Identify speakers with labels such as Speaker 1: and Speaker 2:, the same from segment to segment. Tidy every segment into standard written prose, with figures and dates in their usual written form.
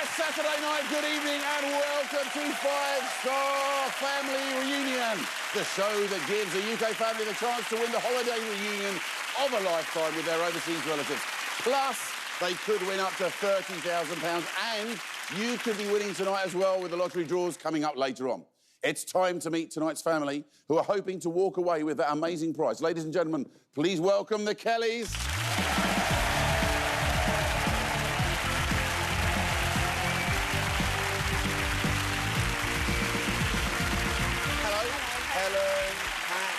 Speaker 1: Saturday night, good evening and welcome to Five Star Family Reunion, the show that gives a UK family the chance to win the holiday reunion of a lifetime with their overseas relatives. Plus, they could win up to £30,000 and you could be winning tonight as well with the lottery draws coming up later on. It's time to meet tonight's family who are hoping to walk away with that amazing prize. Ladies and gentlemen, please welcome the Kellys. Helen, Pat,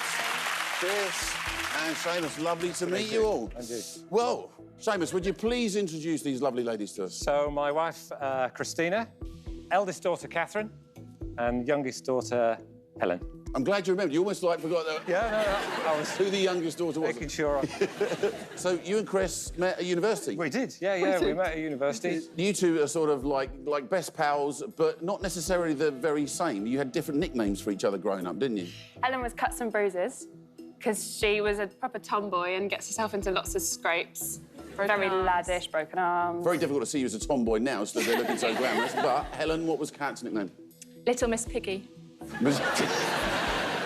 Speaker 1: Chris and Seamus. Lovely to meet you all.
Speaker 2: And you.
Speaker 1: Well, Seamus, would you please introduce these lovely ladies to us?
Speaker 2: So, my wife, Christina, eldest daughter, Catherine, and youngest daughter, Helen.
Speaker 1: I'm glad you remembered. You almost like forgot that.
Speaker 2: Yeah, no, I was
Speaker 1: Who the youngest daughter was.
Speaker 2: making sure.
Speaker 1: So you and Chris met at university?
Speaker 2: We did, yeah, we met at university.
Speaker 1: You two are sort of like best pals, but not necessarily the very same. You had different nicknames for each other growing up, didn't you?
Speaker 3: Ellen was Cuts and Bruises because she was a proper tomboy and gets herself into lots of scrapes. Very laddish, broken arms.
Speaker 1: Very difficult to see you as a tomboy now, so they're looking so glamorous. But Helen, what was Kat's nickname?
Speaker 3: Little Miss Piggy.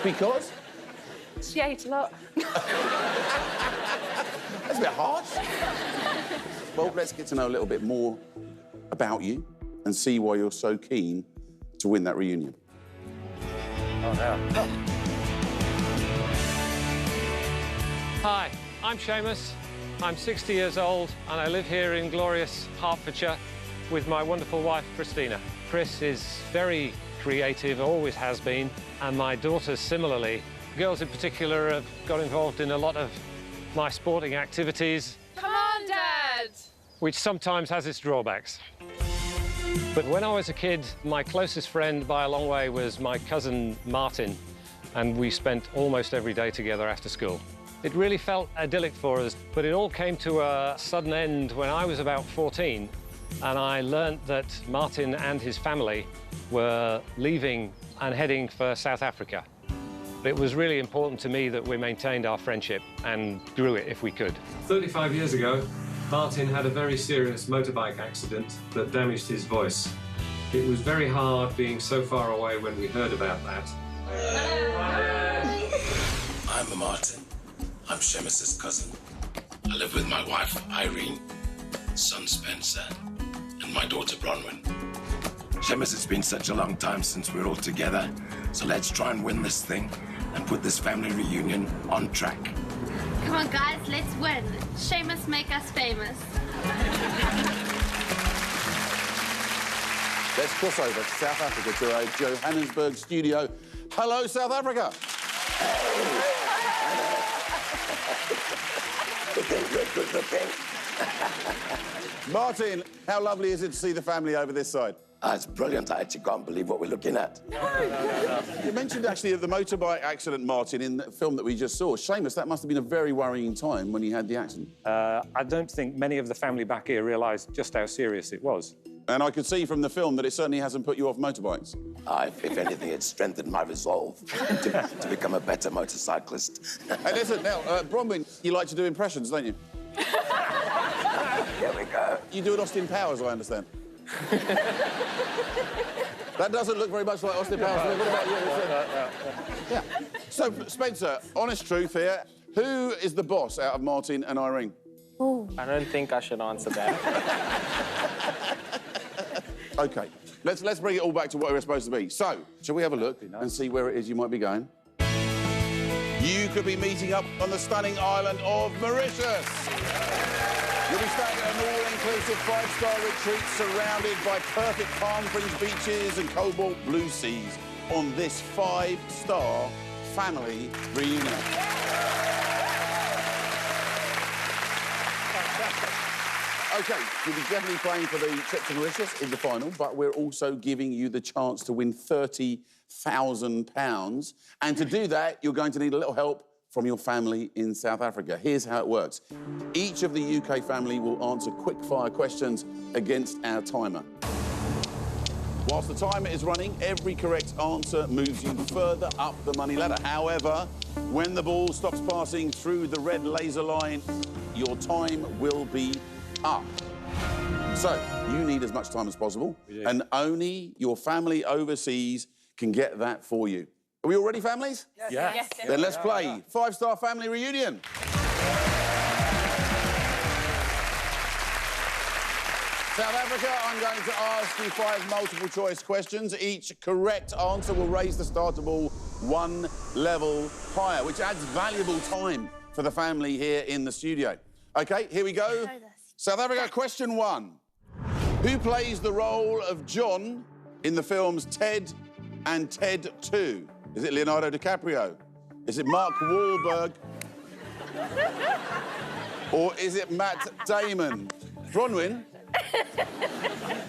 Speaker 1: Because?
Speaker 3: She ate a lot.
Speaker 1: That's a bit harsh. Well, let's get to know a little bit more about you and see why you're so keen to win that reunion.
Speaker 2: Oh, no.
Speaker 4: Hi, I'm Seamus. I'm 60 years old and I live here in glorious Hertfordshire with my wonderful wife, Christina. Chris is very creative, always has been, and my daughters similarly. Girls in particular have got involved in a lot of my sporting activities.
Speaker 3: Come on, Dad!
Speaker 4: Which sometimes has its drawbacks. But when I was a kid, my closest friend by a long way was my cousin Martin, and we spent almost every day together after school. It really felt idyllic for us, but it all came to a sudden end when I was about 14, and I learnt that Martin and his family were leaving and heading for South Africa. It was really important to me that we maintained our friendship and grew it if we could. 35 years ago, Martin had a very serious motorbike accident that damaged his voice. It was very hard being so far away when we heard about that.
Speaker 5: I'm Martin. I'm Seamus's cousin. I live with my wife, Irene, son Spencer, and my daughter, Bronwyn. Seamus, it's been such a long time since we're all together, so let's try and win this thing and put this family reunion on track.
Speaker 6: Come on, guys, let's win. Seamus make us famous.
Speaker 1: Let's cross over to South Africa to our Johannesburg studio. Hello, South Africa.
Speaker 5: Good looking.
Speaker 1: Martin, how lovely is it to see the family over this side?
Speaker 5: It's brilliant. I actually can't believe what we're looking at.
Speaker 1: You mentioned actually the motorbike accident, Martin, in the film that we just saw. Seamus, that must have been a very worrying time when you had the accident.
Speaker 2: I don't think many of the family back here realised just how serious it was.
Speaker 1: And I could see from the film that it certainly hasn't put you off motorbikes.
Speaker 5: If anything, it's strengthened my resolve to become a better motorcyclist.
Speaker 1: Hey, listen, now, Bronwyn, you like to do impressions, don't you?
Speaker 5: Here we go.
Speaker 1: You do an Austin Powers, I understand. That doesn't look very much like Austin Powers. What about you? Yeah. So, Spencer, honest truth here. Who is the boss out of Martin and Irene?
Speaker 7: Ooh. I don't think I should answer that.
Speaker 1: OK, let's bring it all back to what we're supposed to be. So, shall we have a look and see where it is you might be going? You could be meeting up on the stunning island of Mauritius. You'll be staying at an all-inclusive five-star retreat surrounded by perfect palm-fringed beaches and cobalt blue seas on this five-star family reunion. OK, you'll be definitely playing for the trip to Mauritius in the final, but we're also giving you the chance to win £30,000. And to do that, you're going to need a little help from your family in South Africa. Here's how it works. Each of the UK family will answer quick-fire questions against our timer. Whilst the timer is running, every correct answer moves you further up the money ladder. However, when the ball stops passing through the red laser line, your time will be up. So, you need as much time as possible, and only your family overseas can get that for you. Are we all ready, families?
Speaker 2: Yes.
Speaker 1: Then let's play Five-Star Family Reunion. South Africa, I'm going to ask you 5 multiple-choice questions. Each correct answer will raise the starter ball 1 level higher, which adds valuable time for the family here in the studio. OK, here we go. South Africa, question 1. Who plays the role of John in the films Ted and Ted 2? Is it Leonardo DiCaprio? Is it Mark Wahlberg? Or is it Matt Damon? Bronwyn?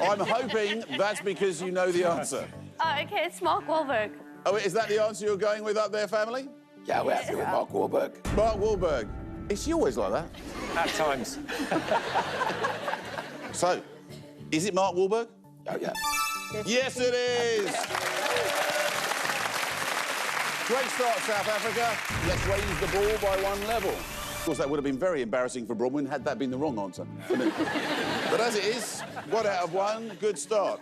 Speaker 1: I'm hoping that's because you know the answer.
Speaker 6: Oh, okay, it's Mark Wahlberg.
Speaker 1: Oh, is that the answer you're going with up there, family?
Speaker 5: Yeah, we're happy with Mark Wahlberg.
Speaker 1: Mark Wahlberg. Is she always like that?
Speaker 2: At times.
Speaker 1: So, is it Mark Wahlberg?
Speaker 5: Oh, yeah.
Speaker 1: Yes, it is. Great start, South Africa. Let's raise the ball by 1 level. Of course, that would have been very embarrassing for Bronwyn had that been the wrong answer, wouldn't it? But as it is, 1 out of 1, good start.